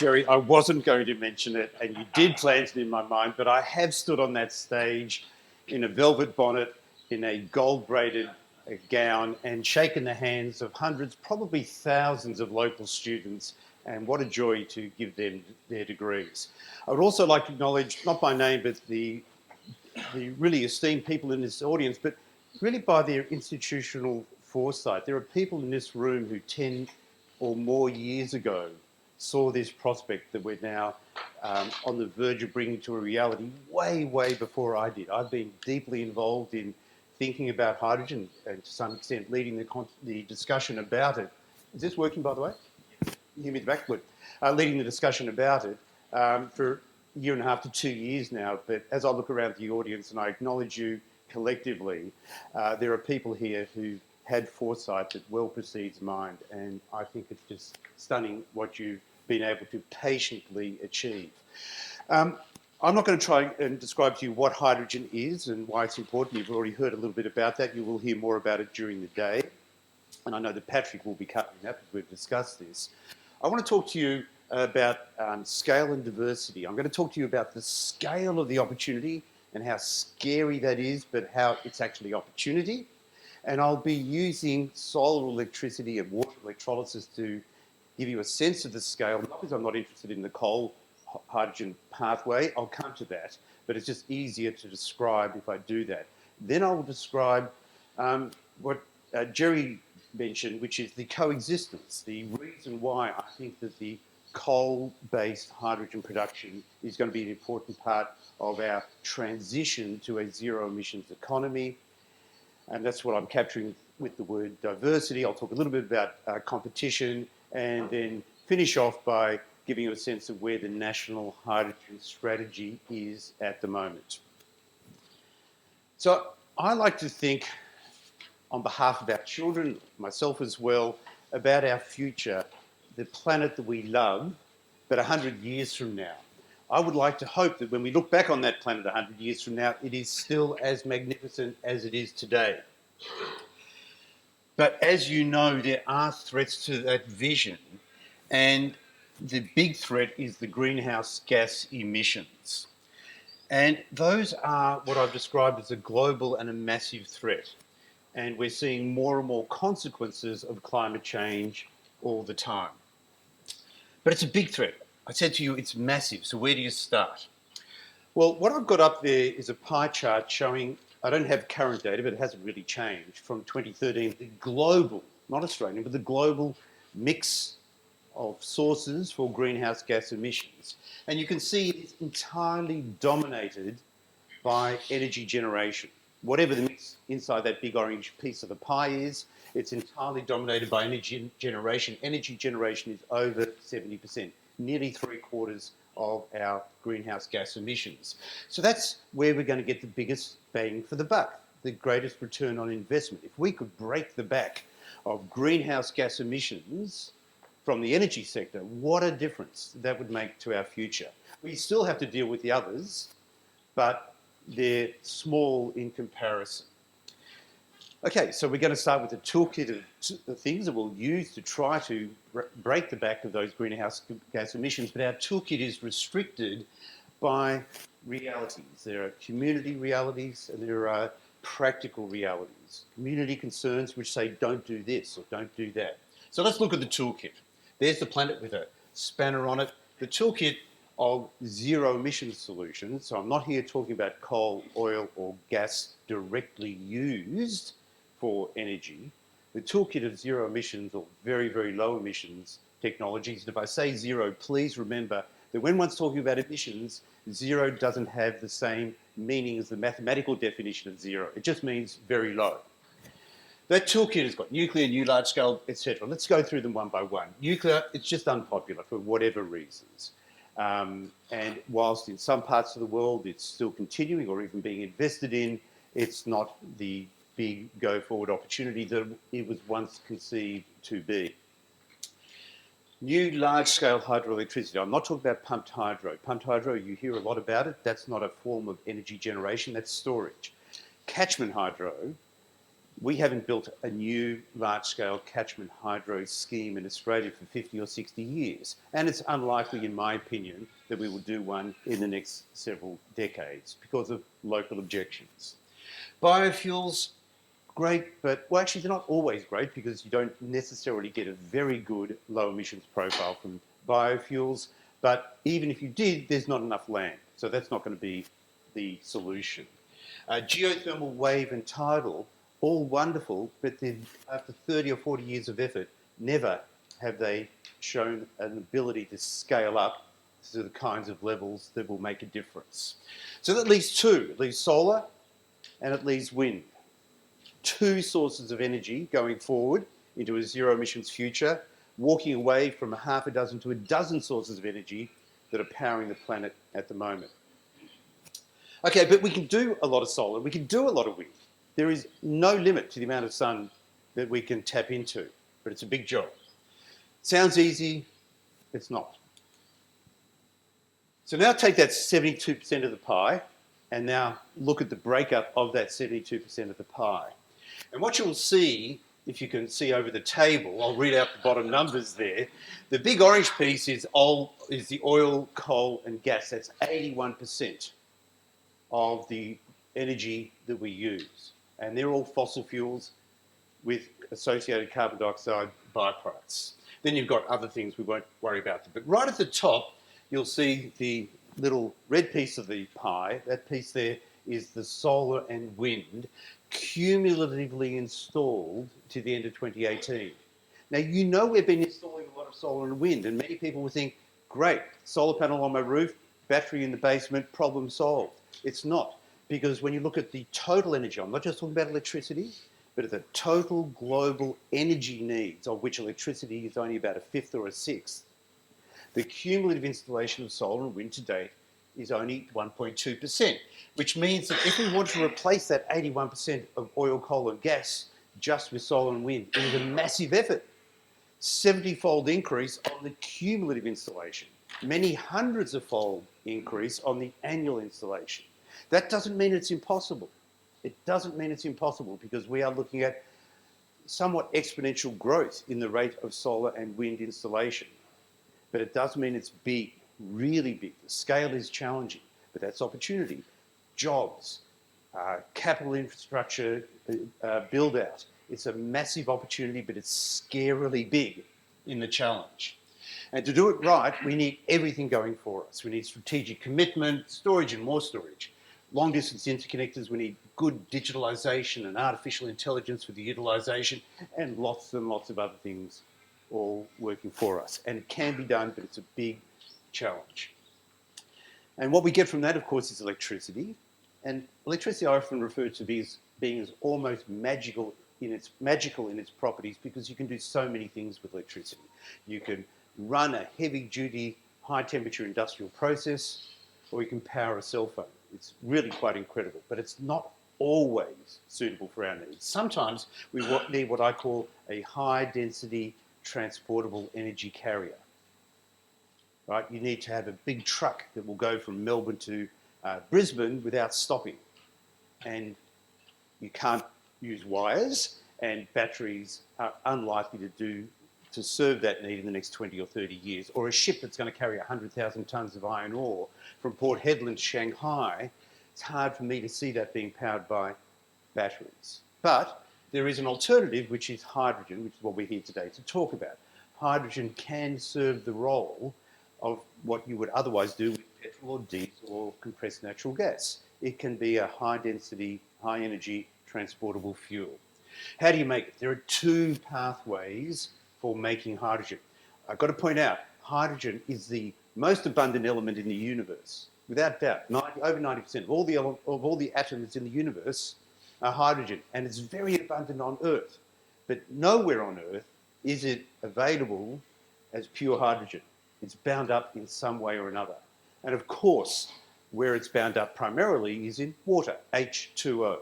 Jerry, I wasn't going to mention it, and you did plant it in my mind, but I have stood on that stage in a velvet bonnet, in a gold-braided gown, and shaken the hands of hundreds, probably thousands of local students, and what a joy to give them their degrees. I would also like to acknowledge, not by name, but the really esteemed people in this audience, but really by their institutional foresight. There are people in this room who 10 or more years ago saw this prospect that we're now on the verge of bringing to a reality way, way before I did. I've been deeply involved in thinking about hydrogen and to some extent leading the discussion about it. Is this working, by the way? You hear me backward. Leading the discussion about it for a year and a half to 2 years now. But as I look around the audience and I acknowledge you collectively, there are people here who had foresight that well precedes mine, and I think it's just stunning what you've been able to patiently achieve. I'm not going to try and describe to you what hydrogen is and why it's important. You've already heard a little bit about that. You will hear more about it during the day. And I know that Patrick will be covering that because we've discussed this. I want to talk to you about scale and diversity. I'm going to talk to you about the scale of the opportunity and how scary that is, but how it's actually opportunity. And I'll be using solar electricity and water electrolysis to give you a sense of the scale, not because I'm not interested in the coal hydrogen pathway, I'll come to that, but it's just easier to describe if I do that. Then I will describe what Jerry mentioned, which is the coexistence, the reason why I think that the coal-based hydrogen production is going to be an important part of our transition to a zero emissions economy. And that's what I'm capturing with the word diversity. I'll talk a little bit about competition and then finish off by giving you a sense of where the national hydrogen strategy is at the moment. So I like to think on behalf of our children, myself as well, about our future, the planet that we love, but 100 years from now. I would like to hope that when we look back on that planet 100 years from now, it is still as magnificent as it is today. But as you know, there are threats to that vision, and the big threat is the greenhouse gas emissions. And those are what I've described as a global and a massive threat. And we're seeing more and more consequences of climate change all the time. But it's a big threat. I said to you, it's massive. So where do you start? Well, what I've got up there is a pie chart showing, I don't have current data, but it hasn't really changed, from 2013, the global, not Australian, but the global mix of sources for greenhouse gas emissions. And you can see it's entirely dominated by energy generation. Whatever the mix inside that big orange piece of the pie is, it's entirely dominated by energy generation. Energy generation is over 70%, nearly 3/4 of our greenhouse gas emissions. So that's where we're going to get the biggest bang for the buck, the greatest return on investment. If we could break the back of greenhouse gas emissions from the energy sector, what a difference that would make to our future. We still have to deal with the others, but they're small in comparison. Okay, so we're going to start with a toolkit of things that we'll use to try to break the back of those greenhouse gas emissions, but our toolkit is restricted by realities. There are community realities and there are practical realities. Community concerns which say don't do this or don't do that. So let's look at the toolkit. There's the planet with a spanner on it. The toolkit of zero emission solutions. So I'm not here talking about coal, oil or gas directly used for energy. The toolkit of zero emissions or very, very low emissions technologies. And if I say zero, please remember that when one's talking about emissions, zero doesn't have the same meaning as the mathematical definition of zero. It just means very low. That toolkit has got nuclear, new large scale, etc. Let's go through them one by one. Nuclear, it's just unpopular for whatever reasons. And whilst in some parts of the world it's still continuing or even being invested in, it's not the big go-forward opportunity that it was once conceived to be. New large-scale hydroelectricity. I'm not talking about pumped hydro. Pumped hydro, you hear a lot about it. That's not a form of energy generation, that's storage. Catchment hydro We haven't built a new large-scale catchment hydro scheme in Australia for 50 or 60 years. And it's unlikely, in my opinion, that we will do one in the next several decades because of local objections. Biofuels, great, but, well, actually, they're not always great because you don't necessarily get a very good low emissions profile from biofuels. But even if you did, there's not enough land. So that's not going to be the solution. Geothermal, wave, and tidal, all wonderful, but then after 30 or 40 years of effort, never have they shown an ability to scale up to the kinds of levels that will make a difference. So that leaves two. It leaves solar and it leaves wind. Two sources of energy going forward into a zero emissions future, walking away from a half a dozen to a dozen sources of energy that are powering the planet at the moment. Okay, but we can do a lot of solar, we can do a lot of wind. There is no limit to the amount of sun that we can tap into, but it's a big job. Sounds easy, it's not. So now take that 72% of the pie and now look at the breakup of that 72% of the pie. And what you'll see, if you can see over the table, I'll read out the bottom numbers there. The big orange piece is the oil, coal, and gas. That's 81% of the energy that we use. And they're all fossil fuels with associated carbon dioxide byproducts. Then you've got other things we won't worry about. But right at the top, you'll see the little red piece of the pie. That piece there is the solar and wind cumulatively installed to the end of 2018. Now, you know we've been installing a lot of solar and wind, and many people will think, great, solar panel on my roof, battery in the basement, problem solved. It's not, because when you look at the total energy, I'm not just talking about electricity, but at the total global energy needs, of which electricity is only about a fifth or a sixth, the cumulative installation of solar and wind to date is only 1.2%, which means that if we want to replace that 81% of oil, coal and gas just with solar and wind, it is a massive effort. 70-fold increase on the cumulative installation, many hundreds of fold increase on the annual installation. That doesn't mean it's impossible. It doesn't mean it's impossible because we are looking at somewhat exponential growth in the rate of solar and wind installation. But it does mean it's big, really big. The scale is challenging, but that's opportunity. Jobs, capital infrastructure build out. It's a massive opportunity, but it's scarily big in the challenge. And to do it right, we need everything going for us. We need strategic commitment, storage and more storage. Long distance interconnectors, we need good digitalization and artificial intelligence for the utilization, and lots of other things all working for us. And it can be done, but it's a big challenge. And what we get from that, of course, is electricity. And electricity I often refer to being as almost magical in its properties because you can do so many things with electricity. You can run a heavy-duty, high-temperature industrial process, or you can power a cell phone. It's really quite incredible, but it's not always suitable for our needs. Sometimes we need what I call a high-density transportable energy carrier. Right? You need to have a big truck that will go from Melbourne to Brisbane without stopping. And you can't use wires, and batteries are unlikely to serve that need in the next 20 or 30 years. Or a ship that's going to carry 100,000 tonnes of iron ore from Port Hedland to Shanghai, it's hard for me to see that being powered by batteries. But there is an alternative, which is hydrogen, which is what we're here today to talk about. Hydrogen can serve the role of what you would otherwise do with petrol or diesel or compressed natural gas. It can be a high-density, high-energy transportable fuel. How do you make it? There are two pathways for making hydrogen. I've got to point out, hydrogen is the most abundant element in the universe, without doubt. Over 90% of all the atoms in the universe are hydrogen, and it's very abundant on Earth. But nowhere on Earth is it available as pure hydrogen. It's bound up in some way or another. And of course, where it's bound up primarily is in water, H2O.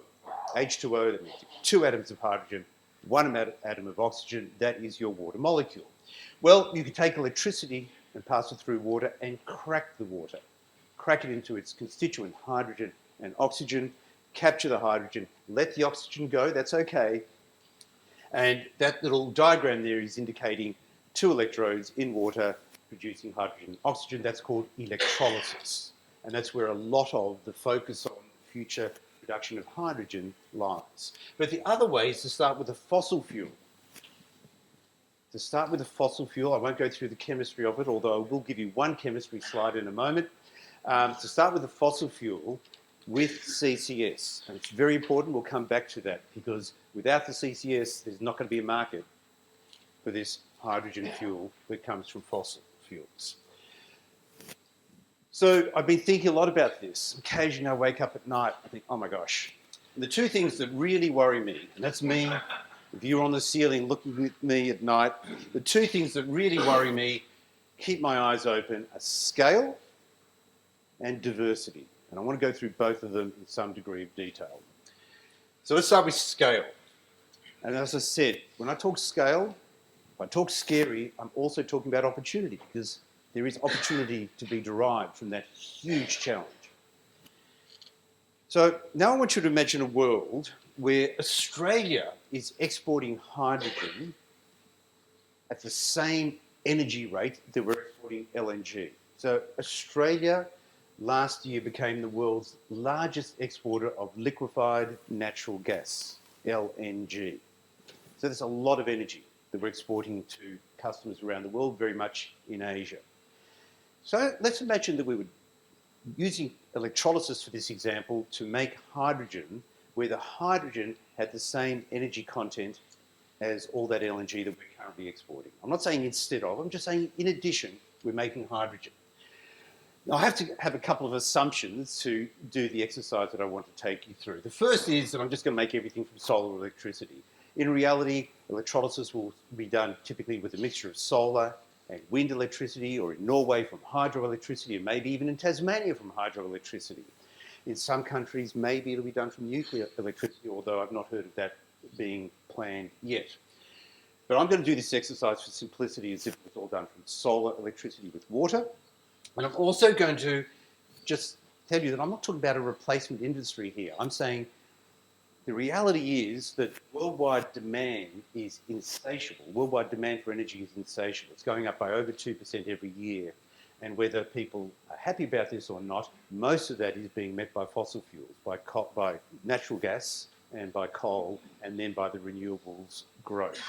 H2O, that means two atoms of hydrogen, one atom of oxygen, that is your water molecule. Well, you can take electricity and pass it through water and crack the water. Crack it into its constituent hydrogen and oxygen, capture the hydrogen, let the oxygen go, that's okay. And that little diagram there is indicating two electrodes in water producing hydrogen and oxygen. That's called electrolysis. And that's where a lot of the focus on future production of hydrogen lies. But the other way is to start with a fossil fuel. To start with a fossil fuel, I won't go through the chemistry of it, although I will give you one chemistry slide in a moment. To start with a fossil fuel with CCS. And it's very important, we'll come back to that, because without the CCS, there's not going to be a market for this hydrogen fuel that comes from fossil fuels. So I've been thinking a lot about this. Occasionally I wake up at night, I think, oh my gosh. And the two things that really worry me, and that's me, if you're on the ceiling looking at me at night, the two things that really worry me, keep my eyes open, are scale and diversity. And I want to go through both of them in some degree of detail. So let's start with scale. And as I said, when I talk scale, if I talk scary, I'm also talking about opportunity, because there is opportunity to be derived from that huge challenge. So now I want you to imagine a world where Australia is exporting hydrogen at the same energy rate that we're exporting LNG. So Australia last year became the world's largest exporter of liquefied natural gas, LNG. So there's a lot of energy that we're exporting to customers around the world, very much in Asia. So let's imagine that we were using electrolysis for this example to make hydrogen, where the hydrogen had the same energy content as all that LNG that we're currently exporting. I'm not saying instead of, I'm just saying in addition, we're making hydrogen. Now, I have to have a couple of assumptions to do the exercise that I want to take you through. The first is that I'm just going to make everything from solar electricity. In reality, electrolysis will be done typically with a mixture of solar and wind electricity, or in Norway from hydroelectricity, and maybe even in Tasmania from hydroelectricity. In some countries, maybe it'll be done from nuclear electricity, although I've not heard of that being planned yet. But I'm going to do this exercise for simplicity as if it was all done from solar electricity with water. And I'm also going to just tell you that I'm not talking about a replacement industry here. I'm saying the reality is that worldwide demand is insatiable. Worldwide demand for energy is insatiable. It's going up by over 2% every year. And whether people are happy about this or not, most of that is being met by fossil fuels, by natural gas and by coal, and then by the renewables growth.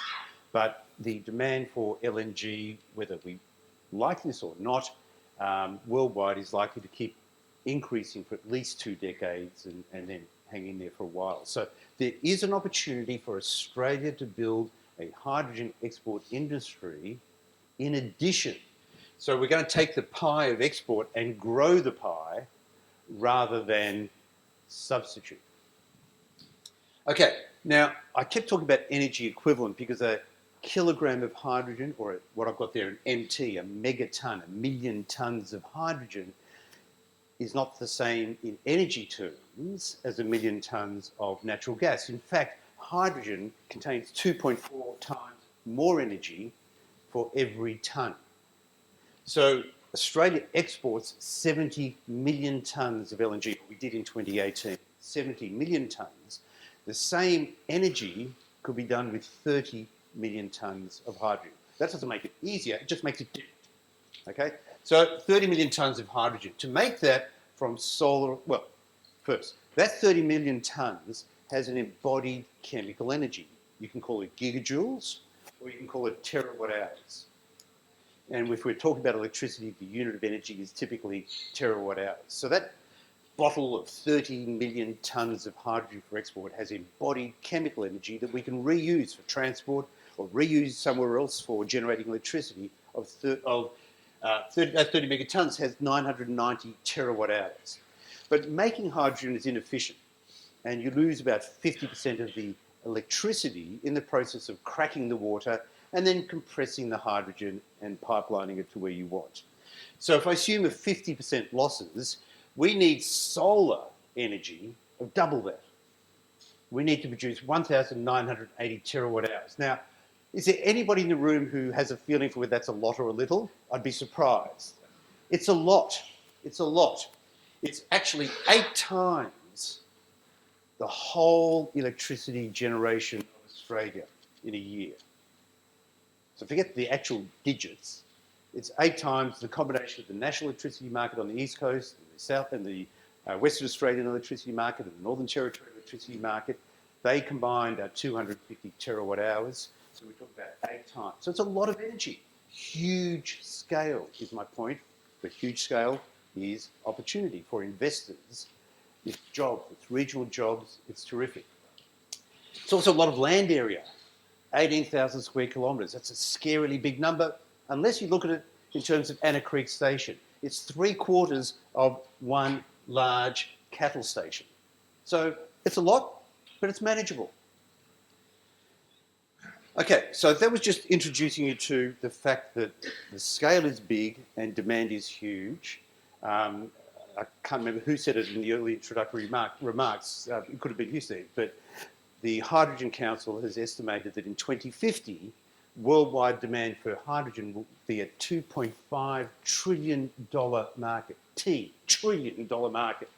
But the demand for LNG, whether we like this or not, worldwide is likely to keep increasing for at least 2 decades and then hang in there for a while. So there is an opportunity for Australia to build a hydrogen export industry in addition. So we're going to take the pie of export and grow the pie rather than substitute. Okay, now I kept talking about energy equivalent because a kilogram of hydrogen, or what I've got there, an MT, a megaton, 1 million tonnes of hydrogen, is not the same in energy terms as 1 million tonnes of natural gas. In fact, hydrogen contains 2.4 times more energy for every tonne. So Australia exports 70 million tonnes of LNG. We did in 2018, 70 million tonnes. The same energy could be done with 30 million tonnes of hydrogen. That doesn't make it easier, it just makes it different. Okay? So 30 million tonnes of hydrogen. To make that from solar, well, first, that 30 million tonnes has an embodied chemical energy. You can call it gigajoules, or you can call it terawatt hours. And if we're talking about electricity, the unit of energy is typically terawatt hours. So that bottle of 30 million tonnes of hydrogen for export has embodied chemical energy that we can reuse for transport or reuse somewhere else for generating electricity. That 30 megatonnes has 990 terawatt hours. But making hydrogen is inefficient, and you lose about 50% of the electricity in the process of cracking the water and then compressing the hydrogen and pipelining it to where you want. So if I assume a 50% losses, we need solar energy of double that. We need to produce 1,980 terawatt hours. Now, is there anybody in the room who has a feeling for whether that's a lot or a little? I'd be surprised. It's a lot. It's a lot. It's actually 8 times the whole electricity generation of Australia in a year. So forget the actual digits. It's 8 times the combination of the national electricity market on the East Coast, the South and the Western Australian electricity market and the Northern Territory electricity market. They combined are 250 terawatt hours. So we talk about 8 times. So it's a lot of energy. Huge scale is my point. But huge scale is opportunity for investors. It's jobs, it's regional jobs, it's terrific. It's also a lot of land area, 18,000 square kilometres. That's a scarily big number, unless you look at it in terms of Anna Creek Station. It's 3/4 of one large cattle station. So it's a lot, but it's manageable. Okay, so that was just introducing you to the fact that the scale is big and demand is huge. I can't remember who said it in the early introductory remarks. It could have been you, Steve, but the Hydrogen Council has estimated that in 2050, worldwide demand for hydrogen will be a $2.5 trillion market. Trillion dollar market.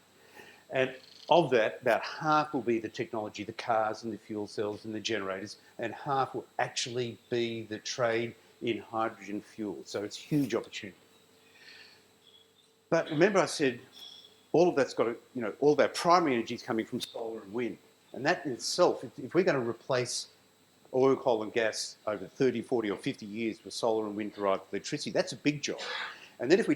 And of that, about half will be the technology, the cars and the fuel cells and the generators, and half will actually be the trade in hydrogen fuel. So it's a huge opportunity. But remember I said all of that's got to, all of our primary energy is coming from solar and wind. And that in itself, if we're going to replace oil, coal and gas over 30, 40 or 50 years with solar and wind derived electricity, that's a big job. And then if we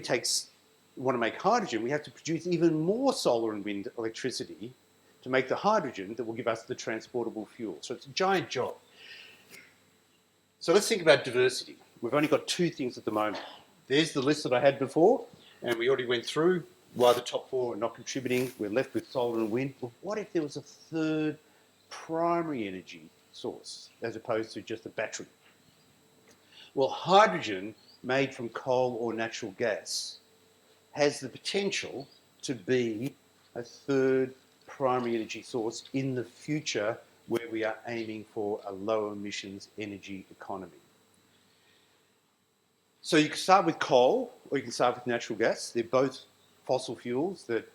want to make hydrogen, we have to produce even more solar and wind electricity to make the hydrogen that will give us the transportable fuel. So it's a giant job. So let's think about diversity. We've only got 2 things at the moment. There's the list that I had before, and we already went through why the top 4 are not contributing. We're left with solar and wind. But what if there was a third primary energy source as opposed to just a battery? Well, hydrogen made from coal or natural gas has the potential to be a third primary energy source in the future where we are aiming for a low emissions energy economy. So you can start with coal or you can start with natural gas. They're both fossil fuels that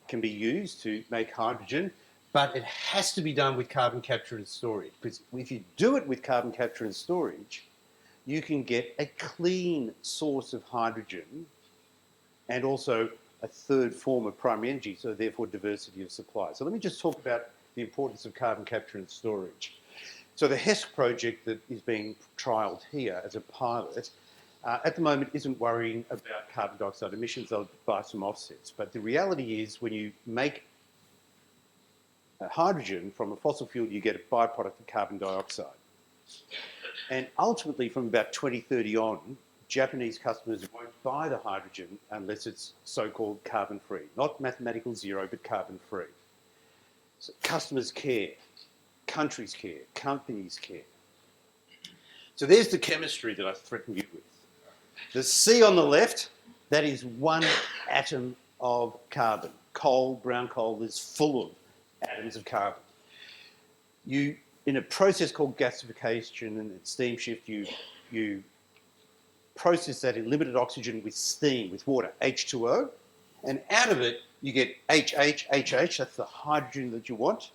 can be used to make hydrogen, but it has to be done with carbon capture and storage, because if you do it with carbon capture and storage, you can get a clean source of hydrogen and also a third form of primary energy, so therefore diversity of supply. So let me just talk about the importance of carbon capture and storage. So the HESC project that is being trialled here as a pilot at the moment isn't worrying about carbon dioxide emissions. They'll buy some offsets. But the reality is when you make hydrogen from a fossil fuel, you get a byproduct of carbon dioxide. And ultimately, from about 2030 on, Japanese customers won't buy the hydrogen unless it's so-called carbon-free. Not mathematical zero, but carbon-free. So customers care, countries care, companies care. So there's the chemistry that I threatened you with. The C on the left, that is 1 atom of carbon. Coal, brown coal, is full of atoms of carbon. In a process called gasification and steam shift, you process that in limited oxygen with steam, with water, H2O, and out of it you get HH, that's the hydrogen that you want.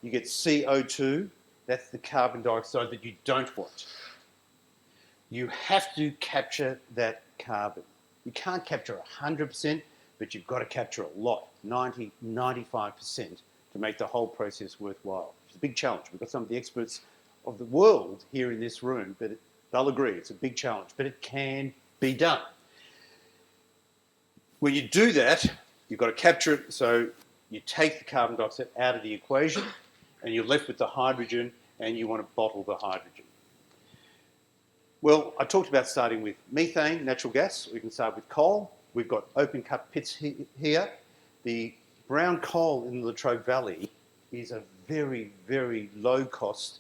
You get CO2, that's the carbon dioxide that you don't want. You have to capture that carbon. You can't capture 100%, but you've got to capture a lot, 90, 95%, to make the whole process worthwhile. It's a big challenge. We've got some of the experts of the world here in this room, but they'll agree it's a big challenge, but it can be done. When you do that, you've got to capture it, so you take the carbon dioxide out of the equation, and you're left with the hydrogen, and you want to bottle the hydrogen. Well, I talked about starting with methane, natural gas. We can start with coal. We've got open cut pits here. The brown coal in the Latrobe Valley is a very, very low cost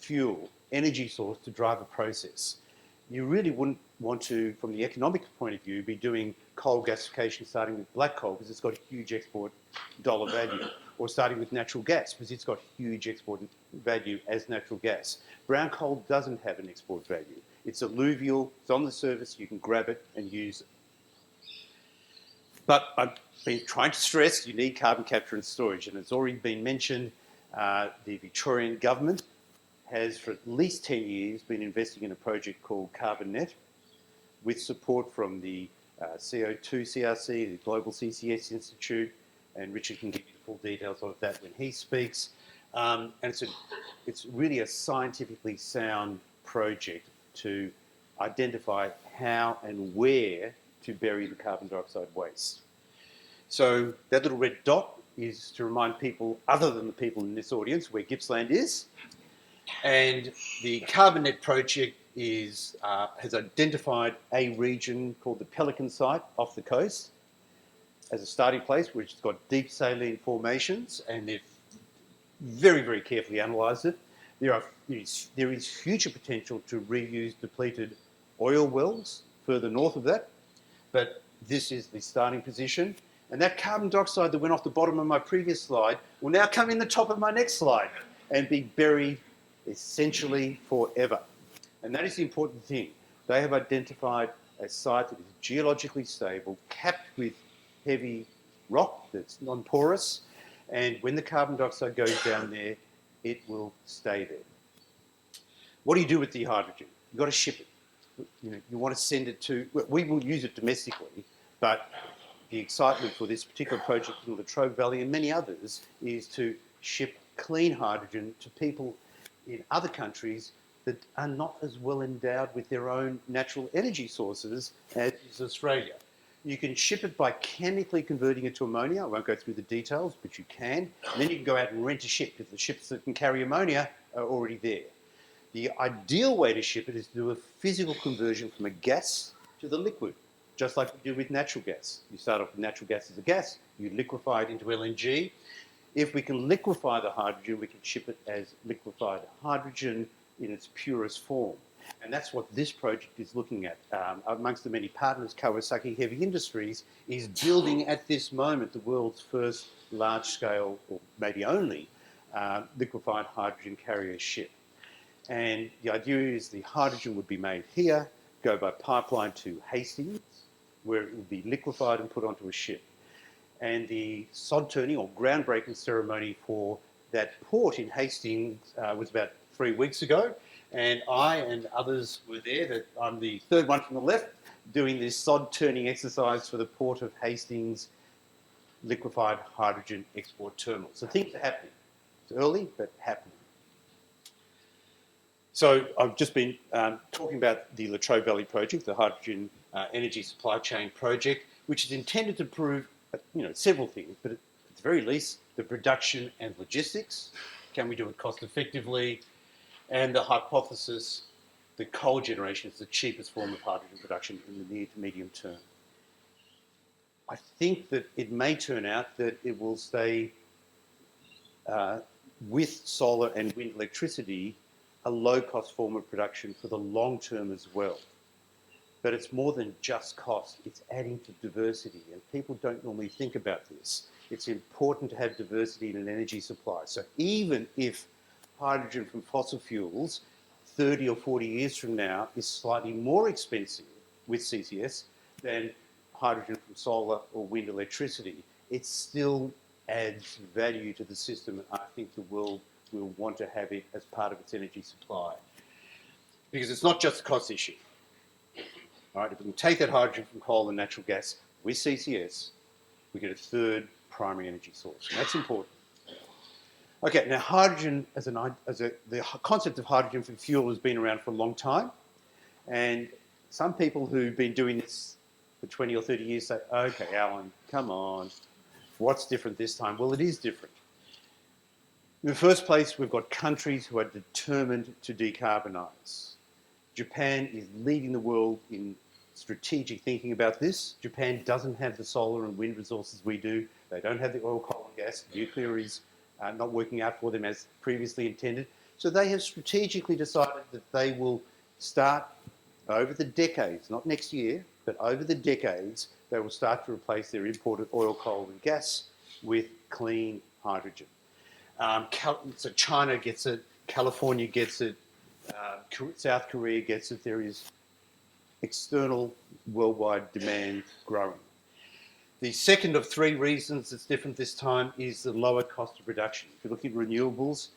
fuel, energy source to drive a process. You really wouldn't want to, from the economic point of view, be doing coal gasification starting with black coal because it's got huge export dollar value, or starting with natural gas because it's got huge export value as natural gas. Brown coal doesn't have an export value. It's alluvial, it's on the surface, you can grab it and use it. But I've been trying to stress you need carbon capture and storage, and it's already been mentioned. The Victorian government has for at least 10 years been investing in a project called Carbon Net with support from the CO2 CRC, the Global CCS Institute, and Richard can give you the full details of that when he speaks. And it's really a scientifically sound project to identify how and where to bury the carbon dioxide waste. So that little red dot is to remind people, other than the people in this audience, where Gippsland is. And the Carbon Net project has identified a region called the Pelican site off the coast as a starting place, which has got deep saline formations, and they've very, very carefully analysed it. There is future potential to reuse depleted oil wells further north of that, but this is the starting position. And that carbon dioxide that went off the bottom of my previous slide will now come in the top of my next slide and be buried essentially forever. And that is the important thing. They have identified a site that is geologically stable, capped with heavy rock that's non-porous, and when the carbon dioxide goes down there, it will stay there. What do you do with the hydrogen? You've got to ship it. You want to send it to, we will use it domestically, but the excitement for this particular project in the Latrobe Valley and many others is to ship clean hydrogen to people in other countries that are not as well endowed with their own natural energy sources as is Australia. You can ship it by chemically converting it to ammonia. I won't go through the details, but you can. And then you can go out and rent a ship, because the ships that can carry ammonia are already there. The ideal way to ship it is to do a physical conversion from a gas to the liquid, just like we do with natural gas. You start off with natural gas as a gas, you liquefy it into LNG. If we can liquefy the hydrogen, we can ship it as liquefied hydrogen in its purest form. And that's what this project is looking at. Amongst the many partners, Kawasaki Heavy Industries is building at this moment the world's first large-scale, or maybe only, liquefied hydrogen carrier ship. And the idea is the hydrogen would be made here, go by pipeline to Hastings, where it would be liquefied and put onto a ship. And the sod turning or groundbreaking ceremony for that port in Hastings was about 3 weeks ago. And I and others were there. I'm the third one from the left, doing this sod turning exercise for the Port of Hastings liquefied hydrogen export terminal. So things are happening. It's early, but happening. So I've just been talking about the Latrobe Valley project, the hydrogen energy supply chain project, which is intended to prove several things, but at the very least, the production and logistics. Can we do it cost effectively? And the hypothesis that coal generation is the cheapest form of hydrogen production in the near to medium term. I think that it may turn out that it will stay with solar and wind electricity a low-cost form of production for the long term as well. But it's more than just cost, it's adding to diversity, and people don't normally think about this. It's important to have diversity in an energy supply. So even if hydrogen from fossil fuels 30 or 40 years from now is slightly more expensive with CCS than hydrogen from solar or wind electricity, it still adds value to the system, and I think the world will want to have it as part of its energy supply. Because it's not just a cost issue. All right, if we can take that hydrogen from coal and natural gas with CCS, we get a third primary energy source, and that's important. Okay, now hydrogen the concept of hydrogen for fuel has been around for a long time, and some people who've been doing this for 20 or 30 years say, okay, Alan, come on, what's different this time? Well, it is different. In the first place, we've got countries who are determined to decarbonise. Japan is leading the world in strategic thinking about this. Japan doesn't have the solar and wind resources we do. They don't have the oil, coal and gas. Nuclear is not working out for them as previously intended. So they have strategically decided that they will start over the decades, not next year, but over the decades, they will start to replace their imported oil, coal and gas with clean hydrogen. So China gets it, California gets it, South Korea gets it. There is external worldwide demand growing. The second of three reasons it's different this time is the lower cost of production. If you look at renewables,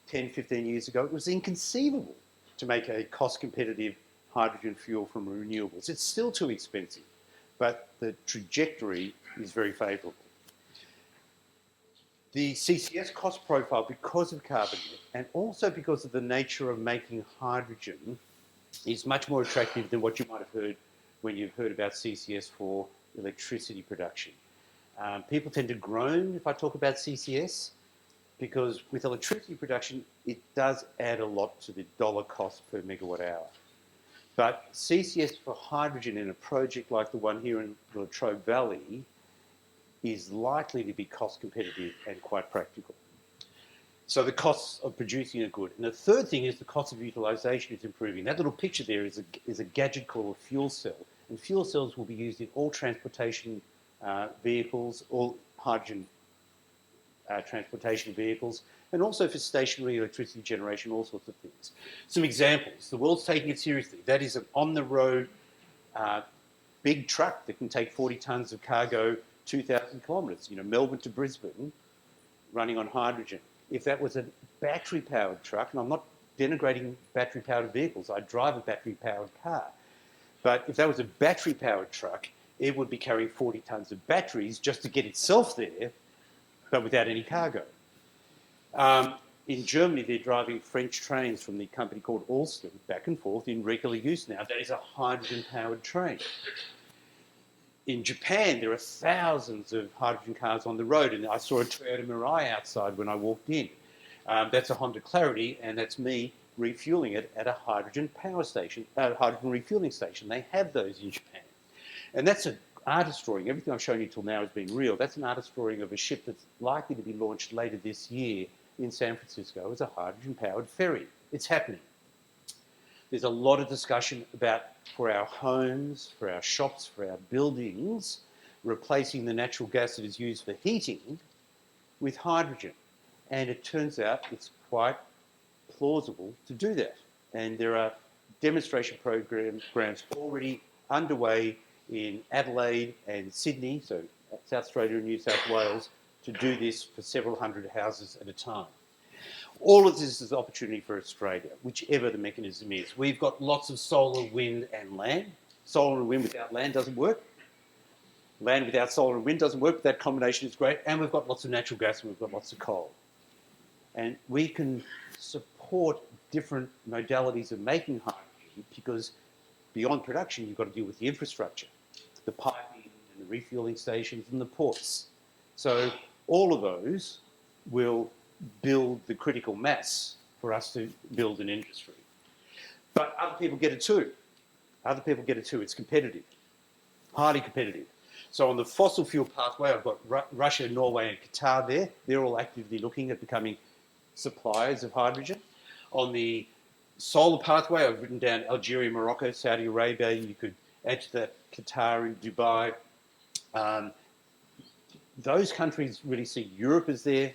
10, 15 years ago, it was inconceivable to make a cost-competitive hydrogen fuel from renewables. It's still too expensive, but the trajectory is very favourable. The CCS cost profile, because of carbon and also because of the nature of making hydrogen, is much more attractive than what you might have heard when you've heard about CCS for electricity production. People tend to groan if I talk about CCS, because with electricity production, it does add a lot to the dollar cost per megawatt hour. But CCS for hydrogen in a project like the one here in the Latrobe Valley is likely to be cost competitive and quite practical. So the costs of producing are good. And the third thing is the cost of utilisation is improving. That little picture there is a gadget called a fuel cell. And fuel cells will be used in all transportation vehicles, all hydrogen transportation vehicles, and also for stationary electricity generation, all sorts of things. Some examples. The world's taking it seriously. That is an on-the-road big truck that can take 40 tonnes of cargo 2,000 kilometres, Melbourne to Brisbane, running on hydrogen. If that was a battery-powered truck, and I'm not denigrating battery-powered vehicles, I drive a battery-powered car, but if that was a battery-powered truck, it would be carrying 40 tonnes of batteries just to get itself there, but without any cargo. In Germany, they're driving French trains from the company called Alstom back and forth in regular use now. That is a hydrogen-powered train. In Japan, there are thousands of hydrogen cars on the road, and I saw a Toyota Mirai outside when I walked in. That's a Honda Clarity, and that's me refueling it at a hydrogen power station, hydrogen refueling station. They have those in Japan. And that's an artist drawing. Everything I've shown you till now has been real. That's an artist drawing of a ship that's likely to be launched later this year in San Francisco as a hydrogen-powered ferry. It's happening. There's a lot of discussion about, for our homes, for our shops, for our buildings, replacing the natural gas that is used for heating with hydrogen. And it turns out it's quite plausible to do that. And there are demonstration programs already underway in Adelaide and Sydney, so South Australia and New South Wales, to do this for several hundred houses at a time. All of this is an opportunity for Australia, whichever the mechanism is. We've got lots of solar, wind and land. Solar and wind without land doesn't work. Land without solar and wind doesn't work, but that combination is great. And we've got lots of natural gas and we've got lots of coal. And we can support different modalities of making hydrogen because beyond production, you've got to deal with the infrastructure, the piping and the refueling stations and the ports. So all of those will build the critical mass for us to build an industry. But other people get it too. Other people get it too. It's competitive, highly competitive. So on the fossil fuel pathway, I've got Russia, Norway and Qatar there. They're all actively looking at becoming suppliers of hydrogen. On the solar pathway, I've written down Algeria, Morocco, Saudi Arabia. You could add to that Qatar and Dubai. Those countries really see Europe as their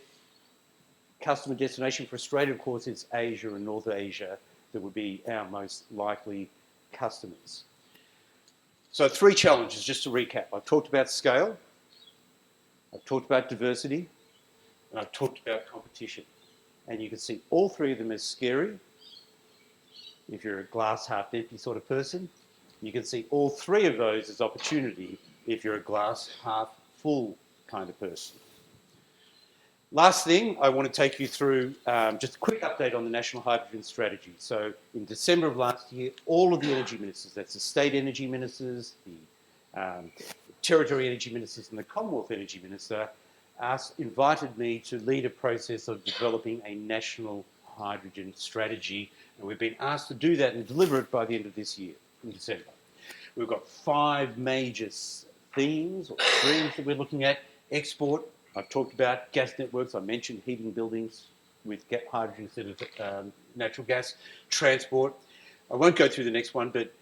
customer destination. For Australia, of course, it's Asia and North Asia that would be our most likely customers. So 3 challenges, just to recap. I've talked about scale, I've talked about diversity, and I've talked about competition. And you can see all 3 of them as scary. If you're a glass half empty sort of person, you can see all 3 of those as opportunity if you're a glass half full kind of person. Last thing, I want to take you through just a quick update on the National Hydrogen Strategy. So in December of last year, all of the energy ministers, that's the state energy ministers, the territory energy ministers and the Commonwealth energy minister, invited me to lead a process of developing a national hydrogen strategy. And we've been asked to do that and deliver it by the end of this year, in December. We've got 5 major themes or streams that we're looking at. Export, I've talked about gas networks. I mentioned heating buildings with hydrogen instead of natural gas. Transport. I won't go through the next one, but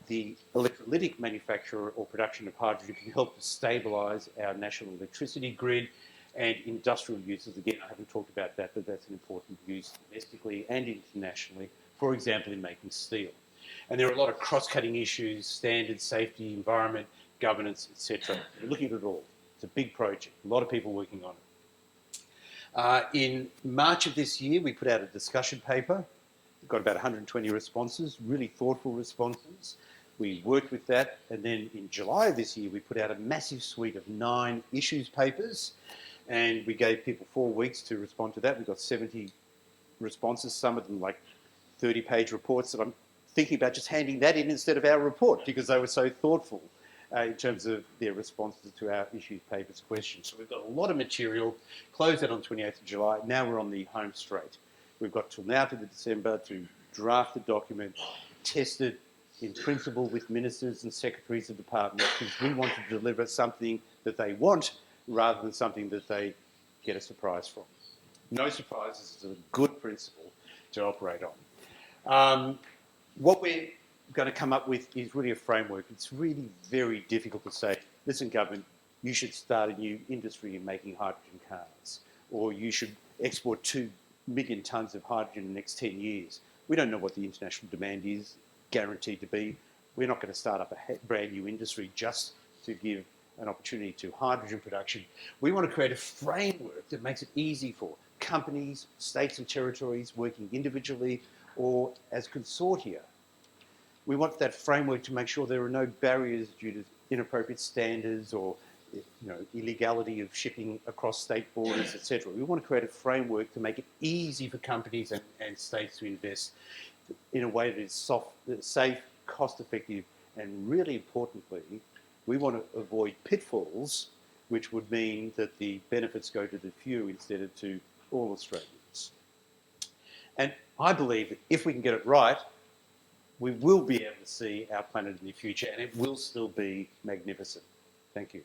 the electrolytic manufacture or production of hydrogen can help to stabilise our national electricity grid. And industrial uses, again, I haven't talked about that, but that's an important use domestically and internationally, for example, in making steel. And there are a lot of cross-cutting issues, standards, safety, environment, governance, etc. We're looking at it all. It's a big project, a lot of people working on it. In March of this year, we put out a discussion paper. We've got about 120 responses, really thoughtful responses. We worked with that, and then in July of this year, we put out a massive suite of 9 issues papers, and we gave people 4 weeks to respond to that. We got 70 responses, some of them like 30-page reports that I'm thinking about just handing that in instead of our report because they were so thoughtful in terms of their responses to our issues papers questions. So we've got a lot of material, closed that on 28th of July. Now we're on the home straight. We've got till now to the December to draft the document, test it in principle with ministers and secretaries of department because we want to deliver something that they want rather than something that they get a surprise from. No surprises is a good principle to operate on. What we're going to come up with is really a framework. It's really very difficult to say, listen, government, you should start a new industry in making hydrogen cars, or you should export 2 million tonnes of hydrogen in the next 10 years. We don't know what the international demand is guaranteed to be. We're not going to start up a brand new industry just to give an opportunity to hydrogen production. We want to create a framework that makes it easy for companies, states and territories working individually or as consortia. We want that framework to make sure there are no barriers due to inappropriate standards or illegality of shipping across state borders, etc. We want to create a framework to make it easy for companies and states to invest in a way that is safe, cost-effective, and really importantly, we want to avoid pitfalls, which would mean that the benefits go to the few instead of to all Australians. And I believe that if we can get it right, we will be able to see our planet in the future and it will still be magnificent. Thank you.